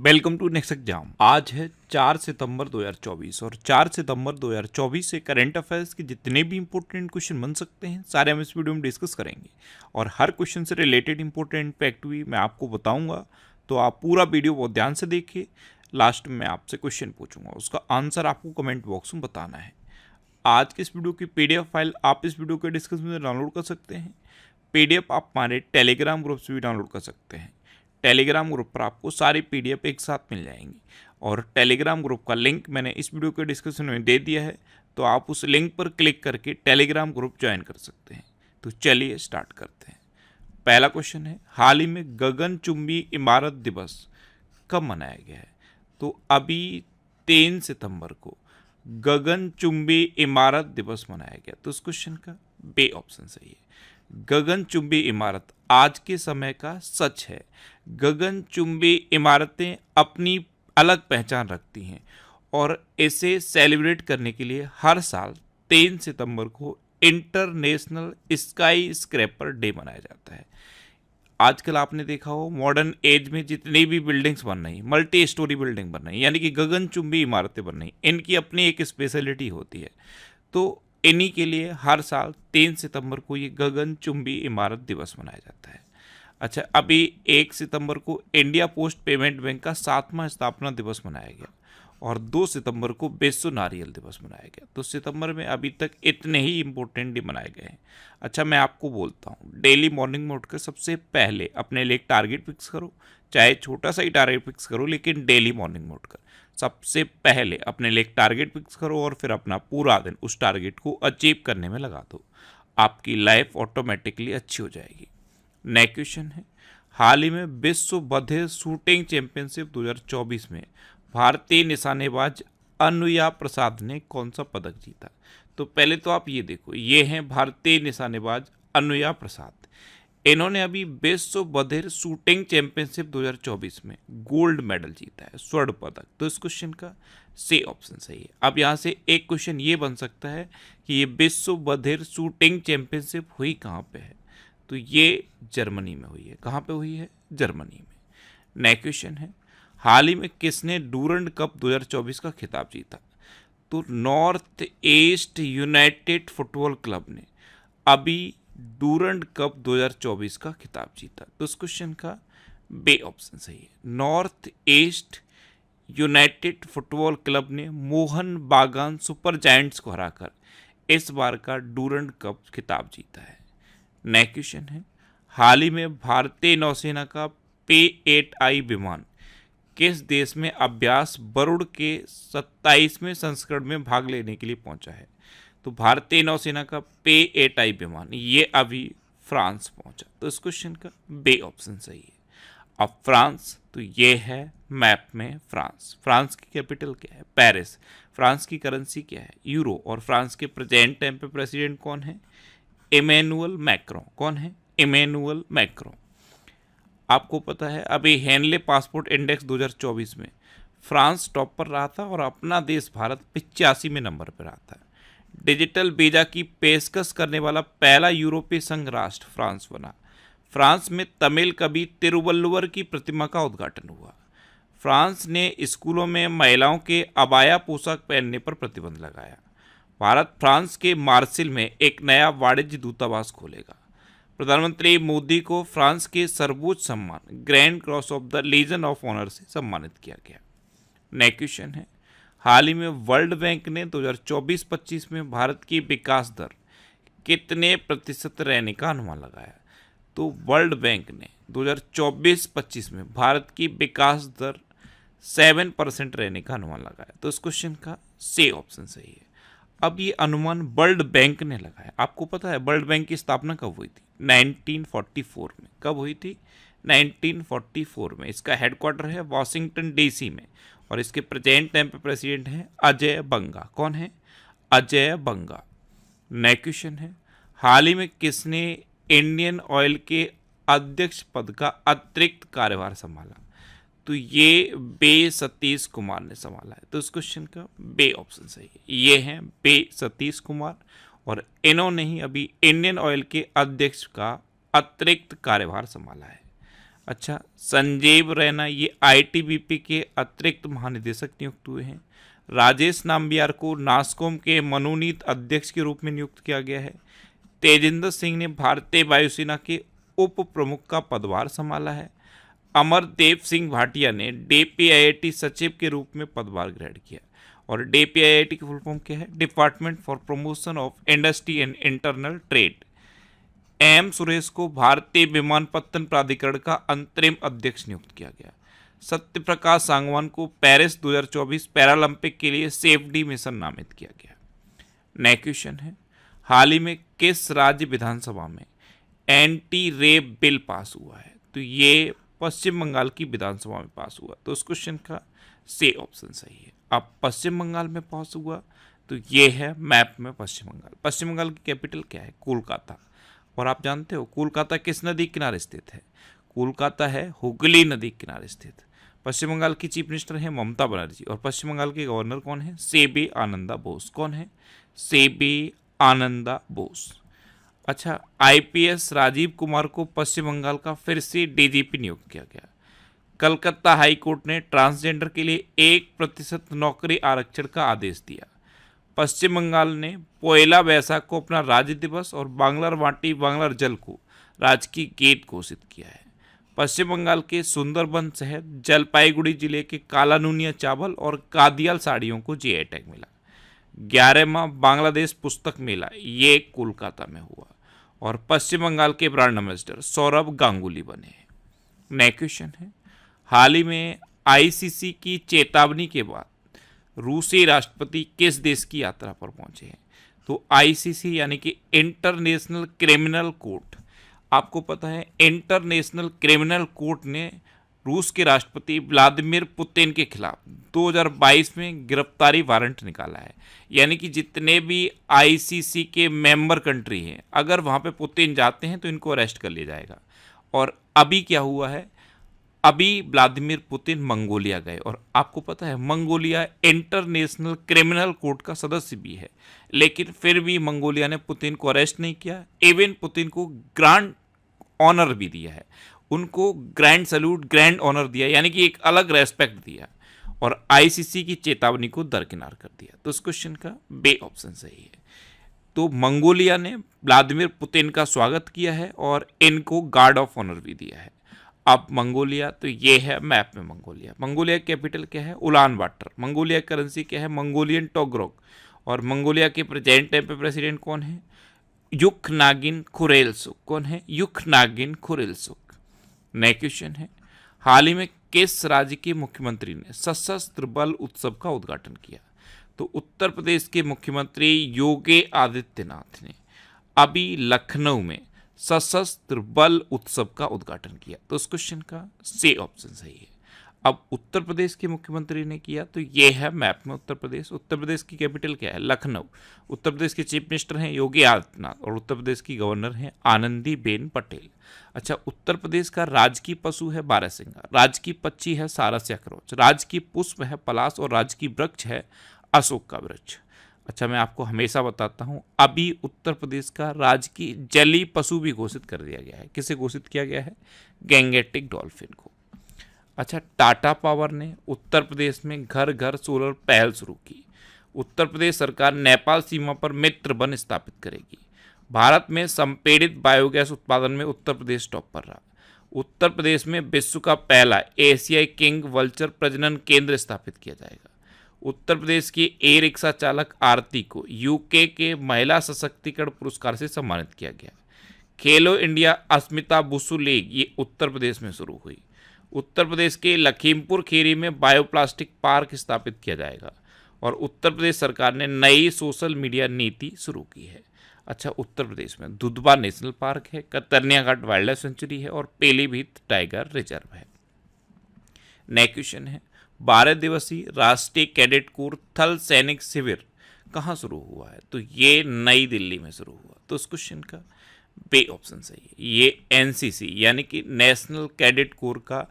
Welcome to next exam. आज है 4 सितंबर 2024 और 4 सितंबर 2024 से करंट अफेयर्स के जितने भी इंपॉर्टेंट क्वेश्चन बन सकते हैं सारे हम इस वीडियो में डिस्कस करेंगे और हर क्वेश्चन से रिलेटेड इंपॉर्टेंट फैक्ट भी मैं आपको बताऊंगा। तो आप पूरा वीडियो बहुत ध्यान से देखिए। लास्ट में आपसे क्वेश्चन पूछूंगा, उसका आंसर आपको कमेंट बॉक्स में बताना है। आज की इस वीडियो की PDF फाइल आप इस वीडियो के डिस्क्रिप्शन में डाउनलोड कर सकते हैं। PDF आप हमारे टेलीग्राम ग्रुप से भी डाउनलोड कर सकते हैं। टेलीग्राम ग्रुप पर आपको सारी PDF एक साथ मिल जाएंगी और टेलीग्राम ग्रुप का लिंक मैंने इस वीडियो के डिस्क्रिप्शन में दे दिया है, तो आप उस लिंक पर क्लिक करके टेलीग्राम ग्रुप ज्वाइन कर सकते हैं। तो चलिए स्टार्ट करते हैं। पहला क्वेश्चन है, हाल ही में गगनचुंबी इमारत दिवस कब मनाया गया है? तो अभी 3 सितंबर को गगनचुंबी इमारत दिवस मनाया गया। तो इस क्वेश्चन का बे ऑप्शन सही है। गगनचुंबी इमारत आज के समय का सच है। गगनचुंबी इमारतें अपनी अलग पहचान रखती हैं और इसे सेलिब्रेट करने के लिए हर साल 3 सितंबर को इंटरनेशनल स्काई स्क्रैपर डे मनाया जाता है। आजकल आपने देखा हो मॉडर्न एज में जितनी भी बिल्डिंग्स बन रही, मल्टी स्टोरी बिल्डिंग बन रही, यानी कि गगनचुंबी इमारतें बन रही, इनकी अपनी एक स्पेशलिटी होती है। तो इन्हीं के लिए हर साल 3 सितंबर को ये गगनचुंबी इमारत दिवस मनाया जाता है। अच्छा, अभी 1 सितंबर को इंडिया पोस्ट पेमेंट बैंक का 7वां स्थापना दिवस मनाया गया और 2 सितंबर को विश्व नारियल दिवस मनाया गया। तो सितंबर में अभी तक इतने ही इम्पोर्टेंट डे मनाए गए हैं। अच्छा, मैं आपको बोलता हूँ, डेली मॉर्निंग में उठकर सबसे पहले अपने लिए एक टारगेट फिक्स करो, चाहे छोटा सा ही टारगेट फिक्स करो, लेकिन डेली मॉर्निंग में उठकर सबसे पहले अपने लिए एक टारगेट फिक्स करो और फिर अपना पूरा दिन उस टारगेट को अचीव करने में लगा दो। आपकी लाइफ ऑटोमेटिकली अच्छी हो जाएगी। नेक्स्ट क्वेश्चन है, हाल ही में विश्व बधिर शूटिंग चैंपियनशिप 2024 में भारतीय निशानेबाज अनुया प्रसाद ने कौन सा पदक जीता? तो पहले तो आप ये देखो, ये हैं भारतीय निशानेबाज अनुया प्रसाद। इन्होंने अभी विश्व बधिर शूटिंग चैंपियनशिप 2024 में गोल्ड मेडल जीता है, स्वर्ण पदक। तो इस क्वेश्चन का सी ऑप्शन सही है। अब यहाँ से एक क्वेश्चन ये बन सकता है कि ये विश्व बधिर शूटिंग चैंपियनशिप हुई कहाँ पे है? तो ये जर्मनी में हुई है। कहाँ पे हुई है? जर्मनी में। नेक्स्ट क्वेश्चन है, हाल ही में किसने डूरंड कप 2024 का खिताब जीता? तो north east United football club ने अभी डूरंड कप 2024 का खिताब जीता। तो इस क्वेश्चन का बे ऑप्शन सही है। North east United football club ने मोहन बागान सुपर जायंट्स को हराकर इस बार का डूरंड कप खिताब जीता है। नेक्स्ट क्वेश्चन है, हाल ही में भारतीय नौसेना का P-8I विमान किस देश में अभ्यास वरुण के 27वें संस्करण में भाग लेने के लिए पहुंचा है? तो भारतीय नौसेना का P-8I विमान ये अभी फ्रांस पहुंचा। तो इस क्वेश्चन का बे ऑप्शन सही है। अब फ्रांस, तो ये है मैप में फ्रांस। फ्रांस की कैपिटल क्या है? पेरिस। फ्रांस की करेंसी क्या है? यूरो। और फ्रांस के प्रेजेंट टाइम पे प्रेसिडेंट कौन है? Emmanuel Macron. कौन है? Emmanuel Macron. आपको पता है अभी हेनले पासपोर्ट इंडेक्स 2024 में फ्रांस टॉप पर रहा था और अपना देश भारत 85वें नंबर पर रहा था। डिजिटल वीजा की पेशकश करने वाला पहला यूरोपीय संघ राष्ट्र फ्रांस बना। फ्रांस में तमिल कवि तिरुवल्लुवर की प्रतिमा का उद्घाटन हुआ। फ्रांस ने स्कूलों में महिलाओं के अबाया पोशाक पहनने पर प्रतिबंध लगाया। भारत फ्रांस के मार्सिल में एक नया वाणिज्य दूतावास खोलेगा। प्रधानमंत्री मोदी को फ्रांस के सर्वोच्च सम्मान grand cross of the legion of honour से सम्मानित किया गया। नेक्स्ट क्वेश्चन है, हाल ही में वर्ल्ड बैंक ने 2024-25 में भारत की विकास दर कितने प्रतिशत रहने का अनुमान लगाया? तो वर्ल्ड बैंक ने 2024-25 में भारत की विकास दर 7% रहने का अनुमान लगाया। तो इस क्वेश्चन का सी ऑप्शन सही है। अब ये अनुमान वर्ल्ड बैंक ने लगाया। आपको पता है वर्ल्ड बैंक की स्थापना कब हुई थी? 1944 में। कब हुई थी? 1944 में। इसका हेडक्वार्टर है वॉशिंगटन DC में और इसके प्रेजेंट टाइम पे प्रेसिडेंट हैं अजय बंगा। कौन है? अजय बंगा। नेक्स्ट क्वेश्चन है, हाल ही में किसने इंडियन ऑयल के अध्यक्ष पद का अतिरिक्त कार्यभार संभाला? तो ये बे सतीश कुमार ने संभाला है। तो इस क्वेश्चन का बे ऑप्शन सही है। ये हैं बे सतीश कुमार और इन्होंने ही अभी इंडियन ऑयल के अध्यक्ष का अतिरिक्त कार्यभार संभाला है। अच्छा, संजीव रैना ये आईटीबीपी के अतिरिक्त महानिदेशक नियुक्त हुए हैं। राजेश नाम्बियार को नास्कॉम के मनोनीत अध्यक्ष के रूप में नियुक्त किया गया है। तेजिंदर सिंह ने भारतीय वायुसेना के उप प्रमुख का पदभार संभाला है। अमरदेव सिंह भाटिया ने डीपीआईआईटी सचिव के रूप में पदभार ग्रहण किया। और डीपीआईआईटी की फुल फॉर्म क्या है? Department for promotion of industry and internal trade. M Suresh को भारतीय विमानपत्तन प्राधिकरण का अंतरिम अध्यक्ष नियुक्त किया गया। सत्यप्रकाश सांगवान को पेरिस 2024 पैरालंपिक के लिए सेफडी मिशन नामित किया गया। नेक्स्ट क्वेश्चन है, हाल ही में किस राज्य विधानसभा में एंटी रेप बिल पास हुआ है? तो ये पश्चिम बंगाल की विधानसभा में पास हुआ। तो उस क्वेश्चन का सी ऑप्शन सही है। अब पश्चिम बंगाल में पास हुआ तो ये है मैप में पश्चिम बंगाल। पश्चिम बंगाल की कैपिटल क्या है? कोलकाता। और आप जानते हो कोलकाता किस नदी किनारे स्थित है? कोलकाता है हुगली नदी किनारे स्थित। पश्चिम बंगाल की चीफ मिनिस्टर है ममता बनर्जी। और पश्चिम बंगाल के गवर्नर कौन है? सीबी आनंदा बोस। कौन है? सीबी आनंदा बोस। अच्छा, आईपीएस राजीव कुमार को पश्चिम बंगाल का फिर से डीजीपी नियुक्त किया गया। कलकत्ता हाई कोर्ट ने ट्रांसजेंडर के लिए 1% नौकरी आरक्षण का आदेश दिया। पश्चिम बंगाल ने पोयला बैसाख को अपना राज्य दिवस और बांग्लार माटी बांग्लार जल को राजकीय गीत घोषित किया है। पश्चिम बंगाल के सुंदरबन शहर जलपाईगुड़ी जिले के कालानुनिया चावल और कादियाल साड़ियों को जीआई टैग मिला। 11वां बांग्लादेश पुस्तक मेला ये कोलकाता में हुआ। और पश्चिम बंगाल के ब्रांड एम्बेसडर सौरभ गांगुली बने। नेक्स्ट क्वेश्चन है, हाल ही में आईसीसी की चेतावनी के बाद रूसी राष्ट्रपति किस देश की यात्रा पर पहुंचे हैं? तो आईसीसी यानी कि इंटरनेशनल क्रिमिनल कोर्ट, आपको पता है इंटरनेशनल क्रिमिनल कोर्ट ने रूस के राष्ट्रपति व्लादिमीर पुतिन के खिलाफ 2022 में गिरफ्तारी वारंट निकाला है। यानी कि जितने भी आईसीसी के मेंबर कंट्री हैं, अगर वहाँ पे पुतिन जाते हैं तो इनको अरेस्ट कर लिया जाएगा। और अभी क्या हुआ है? अभी व्लादिमीर पुतिन मंगोलिया गए। और आपको पता है मंगोलिया इंटरनेशनल क्रिमिनल कोर्ट का सदस्य भी है, लेकिन फिर भी मंगोलिया ने पुतिन को अरेस्ट नहीं किया। इवन पुतिन को ग्रांड ऑनर भी दिया है, उनको ग्रैंड सैल्यूट ग्रैंड ऑनर दिया, यानी कि एक अलग रेस्पेक्ट दिया और आईसीसी की चेतावनी को दरकिनार कर दिया। तो इस क्वेश्चन का बे ऑप्शन सही है। तो मंगोलिया ने व्लादिमीर पुतिन का स्वागत किया है और इनको गार्ड ऑफ ऑनर भी दिया है। अब मंगोलिया, तो ये है मैप में मंगोलिया। मंगोलिया की कैपिटल क्या है? Ulaanbaatar. मंगोलिया की करेंसी क्या है? Mongolian togrog. और मंगोलिया के प्रेजेंट टाइम पे प्रेसिडेंट कौन है? Ukhnaagiin Khurelsukh. कौन है? Ukhnaagiin Khurelsukh. नेक्स्ट क्वेश्चन है, हाल ही में किस राज्य के मुख्यमंत्री ने सशस्त्र बल उत्सव का उद्घाटन किया? तो उत्तर प्रदेश के मुख्यमंत्री योगी आदित्यनाथ ने अभी लखनऊ में सशस्त्र बल उत्सव का उद्घाटन किया। तो इस क्वेश्चन का सी ऑप्शन सही है। अब उत्तर प्रदेश के मुख्यमंत्री ने किया तो ये है मैप में उत्तर प्रदेश। उत्तर प्रदेश की कैपिटल क्या है? लखनऊ। उत्तर प्रदेश के चीफ मिनिस्टर हैं योगी आदित्यनाथ और उत्तर प्रदेश की गवर्नर हैं आनंदीबेन पटेल। अच्छा, उत्तर प्रदेश का राजकीय पशु है बारहसिंगा, राजकीय पक्षी है सारस या खरगोश, राजकीय पुष्प है पलाश और राजकीय वृक्ष है अशोक का वृक्ष। अच्छा, मैं आपको हमेशा बताता हूँ, अभी उत्तर प्रदेश का राजकीय जलीय पशु भी घोषित कर दिया गया है। किसे घोषित किया गया है? गैंगेटिक डॉल्फिन को। अच्छा, टाटा पावर ने उत्तर प्रदेश में घर घर सोलर पहल शुरू की। उत्तर प्रदेश सरकार नेपाल सीमा पर मित्र वन स्थापित करेगी। भारत में संपीड़ित बायोगैस उत्पादन में उत्तर प्रदेश टॉप पर रहा। उत्तर प्रदेश में विश्व का पहला एशियाई किंग वल्चर प्रजनन केंद्र स्थापित किया जाएगा। उत्तर प्रदेश की ई रिक्शा चालक आरती को यूके के महिला सशक्तिकरण पुरस्कार से सम्मानित किया गया। खेलो इंडिया अस्मिता बुसु लीग ये उत्तर प्रदेश में शुरू हुई। उत्तर प्रदेश के लखीमपुर खीरी में बायोप्लास्टिक पार्क स्थापित किया जाएगा। और उत्तर प्रदेश सरकार ने नई सोशल मीडिया नीति शुरू की है। अच्छा, उत्तर प्रदेश में दुधवा नेशनल पार्क है, कतरनिया घाट वाइल्ड लाइफ सेंचुरी है और पीलीभीत टाइगर रिजर्व है। नेक्स्ट क्वेश्चन है, 12 दिवसीय राष्ट्रीय कैडेट कोर थल सैनिक शिविर कहाँ शुरू हुआ है? तो ये नई दिल्ली में शुरू हुआ। तो इस क्वेश्चन का बे ऑप्शन सही है। ये एनसीसी यानी कि नेशनल कैडेट कोर का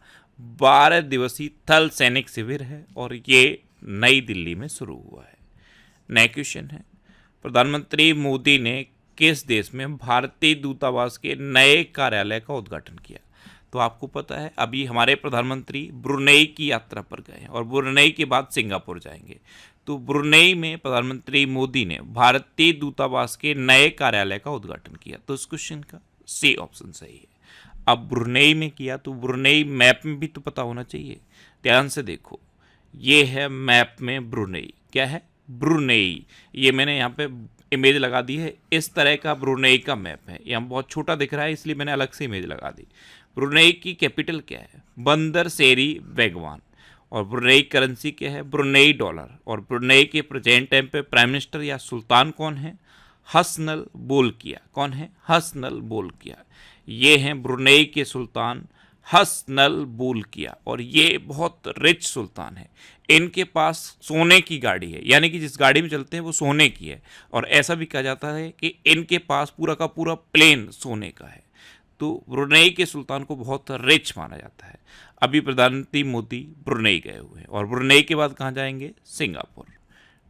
12 दिवसीय थल सैनिक शिविर है और ये नई दिल्ली में शुरू हुआ है। नेक्स्ट क्वेश्चन है, प्रधानमंत्री मोदी ने किस देश में भारतीय दूतावास के नए कार्यालय का उद्घाटन किया? तो आपको पता है अभी हमारे प्रधानमंत्री ब्रुनेई की यात्रा पर गए हैं और ब्रुनेई के बाद सिंगापुर जाएंगे। तो ब्रुनेई में प्रधानमंत्री मोदी ने भारतीय दूतावास के नए कार्यालय का उद्घाटन किया। तो इस क्वेश्चन का सी ऑप्शन सही है। अब ब्रुनेई में किया तो ब्रुनेई मैप में भी तो पता होना चाहिए। ध्यान से देखो, ये है मैप में ब्रुनेई। क्या है? ब्रुनेई। ये मैंने यहाँ पे इमेज लगा दी है। इस तरह का ब्रुनेई का मैप है। यहाँ बहुत छोटा दिख रहा है इसलिए मैंने अलग से इमेज लगा दी। ब्रुनेई की कैपिटल क्या है? बंदर सेरी बेगवान। और ब्रुनेई करेंसी क्या है? Brunei dollar. और ब्रुनेई के प्रेजेंट टाइम पे प्राइम मिनिस्टर या सुल्तान कौन है? Hassanal Bolkiah. कौन है? Hassanal Bolkiah. ये हैं ब्रुनेई के सुल्तान हसनल बोलकिया और ये बहुत रिच सुल्तान है। इनके पास सोने की गाड़ी है, यानी कि जिस गाड़ी में चलते हैं वो सोने की है। और ऐसा भी कहा जाता है कि इनके पास पूरा का पूरा प्लेन सोने का है। तो ब्रुनेई के सुल्तान को बहुत रिच माना जाता है। अभी प्रधानमंत्री मोदी ब्रुनेई गए हुए हैं और ब्रुनेई के बाद कहाँ जाएंगे? सिंगापुर।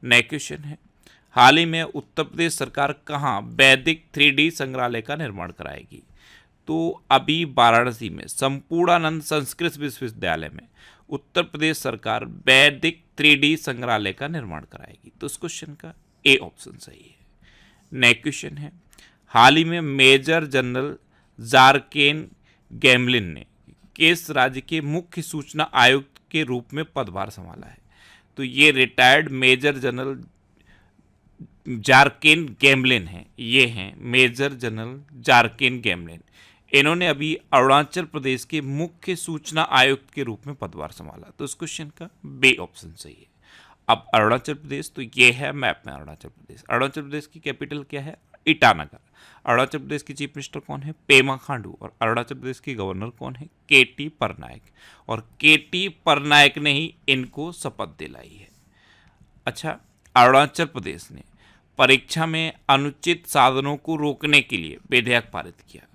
नेक्स्ट क्वेश्चन है, हाल ही में उत्तर प्रदेश सरकार कहाँ वैदिक 3D संग्रहालय का निर्माण कराएगी? तो अभी वाराणसी में संपूर्णानंद संस्कृत विश्वविद्यालय में उत्तर प्रदेश सरकार वैदिक 3D संग्रहालय का निर्माण कराएगी। तो इस क्वेश्चन का ए ऑप्शन सही है। नेक्स्ट क्वेश्चन है, हाल ही में मेजर जनरल जारकेन गैमलिन ने किस राज्य के मुख्य सूचना आयुक्त के रूप में पदभार संभाला है? तो ये रिटायर्ड मेजर जनरल जारकेन गैमलिन हैं। ये हैं मेजर जनरल जारकेन गैमलिन। इन्होंने अभी अरुणाचल प्रदेश के मुख्य सूचना आयुक्त के रूप में पदभार संभाला। तो इस क्वेश्चन का बी ऑप्शन सही है। अब अरुणाचल प्रदेश, तो ये है मैप में अरुणाचल प्रदेश। अरुणाचल प्रदेश की कैपिटल क्या है? ईटानगर। अरुणाचल प्रदेश की चीफ मिनिस्टर कौन है? पेमा खांडू। और अरुणाचल प्रदेश की गवर्नर कौन है? केटी परनायक। और केटी परनायक ने ही इनको शपथ दिलाई है। अच्छा, अरुणाचल प्रदेश ने परीक्षा में अनुचित साधनों को रोकने के लिए विधेयक पारित किया।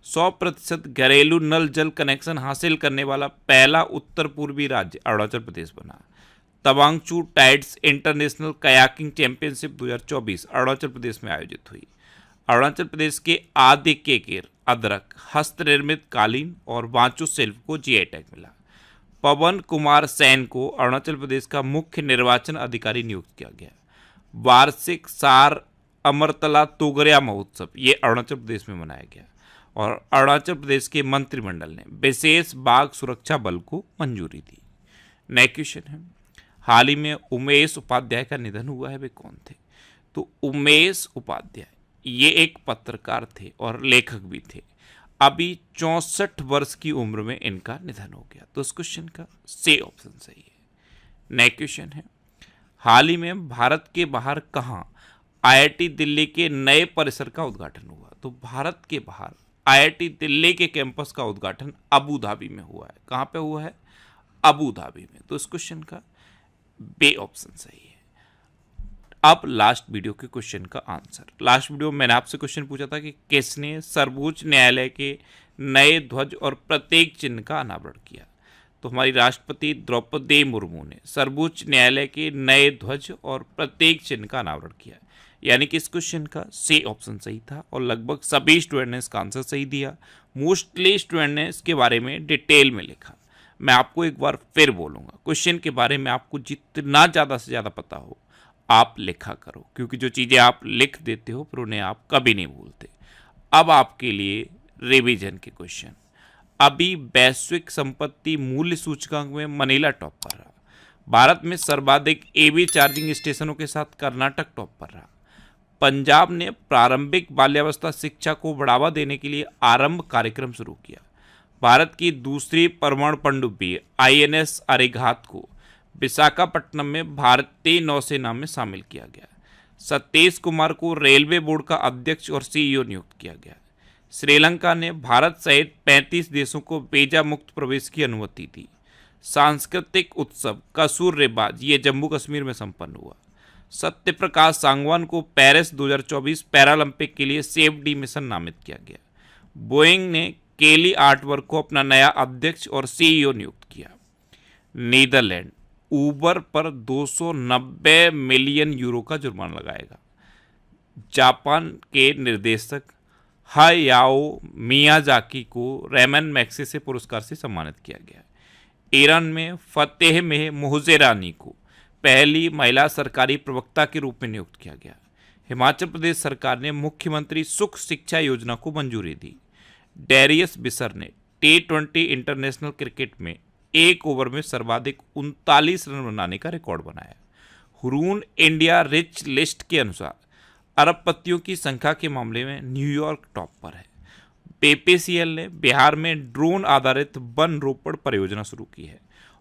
100% घरेलू नल जल कनेक्शन हासिल करने वाला पहला उत्तर पूर्वी राज्य अरुणाचल प्रदेश बना। Tawangchu tides international kayaking championship 2024 Arunachal Pradesh में आयोजित हुई। अरुणाचल प्रदेश के आदि केकेर, अदरक, हस्तनिर्मित कालीन और वांचो शिल्प को जीआई टैग मिला। पवन कुमार सैन को अरुणाचल प्रदेश का मुख्य निर्वाचन अधिकारी नियुक्त किया गया। वार्षिक सार अमरतला तोगरिया महोत्सव ये अरुणाचल प्रदेश में मनाया गया। और अरुणाचल प्रदेश के मंत्रिमंडल ने विशेष बाघ सुरक्षा बल को मंजूरी दी। नेक्स्ट क्वेश्चन है, हाल ही में उमेश उपाध्याय का निधन हुआ है, वे कौन थे? तो उमेश उपाध्याय ये एक पत्रकार थे और लेखक भी थे। अभी 64 वर्ष की उम्र में इनका निधन हो गया। तो इस क्वेश्चन का सी ऑप्शन सही है। नेक्स्ट क्वेश्चन है, हाल ही में भारत के बाहर कहाँ आईआईटी दिल्ली के नए परिसर का उद्घाटन हुआ? तो भारत के बाहर आईआईटी दिल्ली के कैंपस का उद्घाटन अबू धाबी में हुआ है। कहाँ पे हुआ है? अबू धाबी में। तो इस क्वेश्चन का बी ऑप्शन सही है। अब लास्ट वीडियो के क्वेश्चन का आंसर। लास्ट वीडियो में मैंने आपसे क्वेश्चन पूछा था कि किसने सर्वोच्च न्यायालय के नए ध्वज और प्रतीक चिन्ह का अनावरण किया? तो हमारी राष्ट्रपति द्रौपदी मुर्मू ने सर्वोच्च न्यायालय के नए ध्वज और प्रतीक चिन्ह का अनावरण किया। यानी कि इस क्वेश्चन का सी ऑप्शन सही था और लगभग सभी स्टूडेंट ने इसका आंसर सही दिया। मोस्टली स्टूडेंट ने इसके बारे में डिटेल में लिखा। मैं आपको एक बार फिर बोलूँगा, क्वेश्चन के बारे में आपको जितना ज़्यादा से ज़्यादा पता हो आप लिखा करो, क्योंकि जो चीज़ें आप लिख देते हो फिर उन्हें आप कभी नहीं भूलते। अब आपके लिए रिवीजन के क्वेश्चन। अभी वैश्विक संपत्ति मूल्य सूचकांक में मनीला टॉप पर रहा। भारत में सर्वाधिक EV चार्जिंग स्टेशनों के साथ कर्नाटक टॉप पर रहा। पंजाब ने प्रारंभिक बाल्यावस्था शिक्षा को बढ़ावा देने के लिए आरंभ कार्यक्रम शुरू किया। भारत की दूसरी परमाणु पनडुब्बी INS अरिघात को विशाखापट्टनम में भारतीय नौसेना में शामिल किया गया। सतीश कुमार को रेलवे बोर्ड का अध्यक्ष और CEO नियुक्त किया गया। श्रीलंका ने भारत सहित 35 देशों को वीजा मुक्त प्रवेश की अनुमति दी। सांस्कृतिक उत्सव कसूर रेबाज ये जम्मू कश्मीर में संपन्न हुआ। सत्य प्रकाश सांगवान को पेरिस 2024 पैरालंपिक के लिए सेफ डी मिशन नामित किया गया। बोइंग ने केली आर्टवर्क को अपना नया अध्यक्ष और CEO नियुक्त किया। नीदरलैंड ऊबर पर 290 मिलियन यूरो का जुर्माना लगाएगा। जापान के निर्देशक हायाओ मियाजाकी को रेमन मैग्सेसे पुरस्कार से सम्मानित किया गया। ईरान में फतेह में मोहजेरानी को पहली महिला सरकारी प्रवक्ता के रूप में नियुक्त किया गया। हिमाचल प्रदेश सरकार ने मुख्यमंत्री सुख शिक्षा योजना को मंजूरी दी। डेरियस बिसर ने T20 इंटरनेशनल क्रिकेट में एक ओवर में सर्वाधिक 39 रन बनाने का रिकॉर्ड बनाया। हुरून इंडिया रिच लिस्ट के अनुसार अरबपतियों की संख्या के मामले में न्यूयॉर्क टॉप पर है। बीपीसीएल ने बिहार में ड्रोन आधारित वन रोपण परियोजना शुरू की है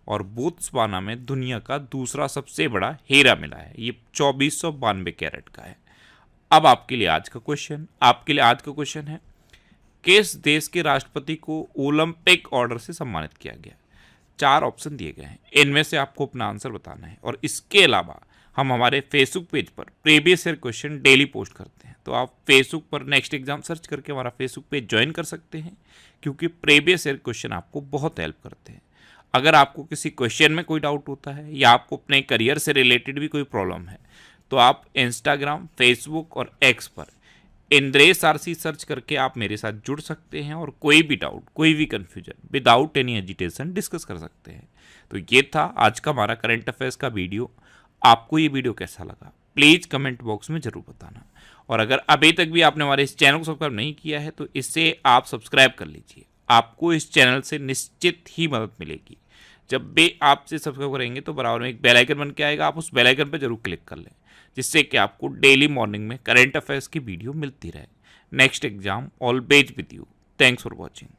और बोत्सवाना में दुनिया का दूसरा सबसे बड़ा हीरा मिला है। ये 2492 कैरेट का है। अब आपके लिए आज का क्वेश्चन है, किस देश के राष्ट्रपति को ओलंपिक ऑर्डर से सम्मानित किया गया? 4 ऑप्शन दिए गए हैं, इनमें से आपको अपना आंसर बताना है। और इसके अलावा हम हमारे फेसबुक पेज पर previous year question daily post करते हैं, तो आप फेसबुक पर नेक्स्ट एग्जाम सर्च करके हमारा फेसबुक पेज ज्वाइन कर सकते हैं, क्योंकि प्रीवियस ईयर क्वेश्चन आपको बहुत हेल्प करते हैं। अगर आपको किसी क्वेश्चन में कोई डाउट होता है या आपको अपने करियर से रिलेटेड भी कोई प्रॉब्लम है, तो आप इंस्टाग्राम, फेसबुक और एक्स पर इंद्रेश आरसी सर्च करके आप मेरे साथ जुड़ सकते हैं और कोई भी डाउट, कोई भी confusion without any hesitation discuss कर सकते हैं। तो ये था आज का हमारा करंट अफेयर्स का वीडियो। आपको ये वीडियो कैसा लगा प्लीज़ कमेंट बॉक्स में ज़रूर बताना। और अगर अभी तक भी आपने हमारे इस चैनल को सब्सक्राइब नहीं किया है तो इससे आप सब्सक्राइब कर लीजिए। आपको इस चैनल से निश्चित ही मदद मिलेगी। जब भी आपसे सब्सक्राइब करेंगे तो बराबर में एक बेल आइकन बन के आएगा, आप उस बेल आइकन पर जरूर क्लिक कर लें, जिससे कि आपको डेली मॉर्निंग में करंट अफेयर्स की वीडियो मिलती रहे। Next exam always with you. Thanks for watching.